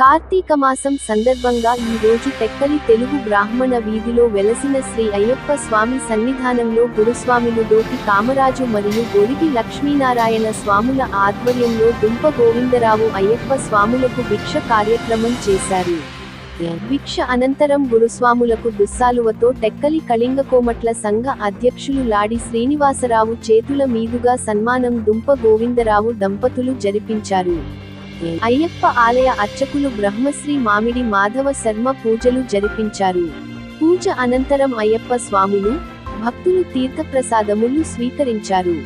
కార్తీక మాసం సందర్భంగా ఈ రోజు టెక్కలి తెలుగు బ్రాహ్మణ వీధిలో వెలసిన శ్రీ అయ్యప్ప స్వామి సన్నిధానంలో గురుస్వాములు డోకి కామరాజు మరియు గొరిగి లక్ష్మీనారాయణ స్వాముల ఆధ్వర్యంలో దుంప గోవిందరావు అయ్యప్ప స్వాములకు భిక్ష కార్యక్రమం చేశారు. భిక్ష అనంతరం గురుస్వాములకు దుస్సాలువతో టెక్కలి కళింగకోమట్ల సంఘ అధ్యక్షులు లాడి శ్రీనివాసరావు చేతుల మీదుగా సన్మానం దుంప గోవిందరావు దంపతులు జరిపించారు. అయ్యప్ప ఆలయ అర్చకులు బ్రహ్మశ్రీ మామిడి మాధవ శర్మ పూజలు జరిపించారు. పూజ అనంతరం అయ్యప్ప స్వాములు, భక్తులు తీర్థప్రసాదములు స్వీకరించారు.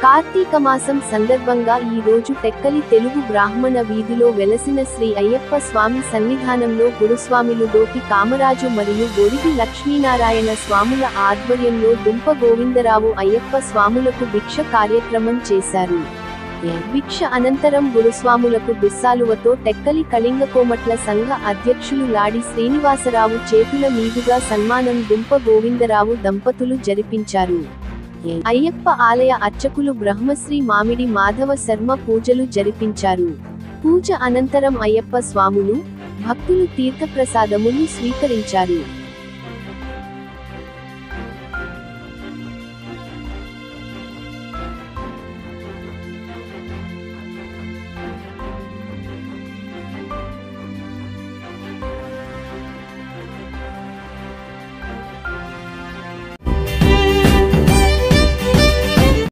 కార్తీక మాసం సందర్భంగా ఈ రోజు టెక్కలి తెలుగు బ్రాహ్మణ వీధిలో వెలసిన శ్రీ అయ్యప్ప స్వామి సన్నిధానంలో గురుస్వాములు డోకి కామరాజు మరియు గొరిగి లక్ష్మీనారాయణ స్వాముల ఆధ్వర్యంలో దుంప గోవిందరావు అయ్యప్ప స్వాములకు భిక్ష కార్యక్రమం చేశారు. భిక్ష అనంతరం గురుస్వాములకు దుస్సాలువతో టెక్కలి కళింగకోమట్ల సంఘ అధ్యక్షులు లాడి శ్రీనివాసరావు చేతుల మీదుగా సన్మానం దుంప గోవిందరావు దంపతులు జరిపించారు. అయ్యప్ప ఆలయ అర్చకులు బ్రహ్మశ్రీ మామిడి మాధవ శర్మ పూజలు జరిపించారు. పూజ అనంతరం అయ్యప్ప స్వాములు, భక్తులు తీర్థప్రసాదములు స్వీకరించారు.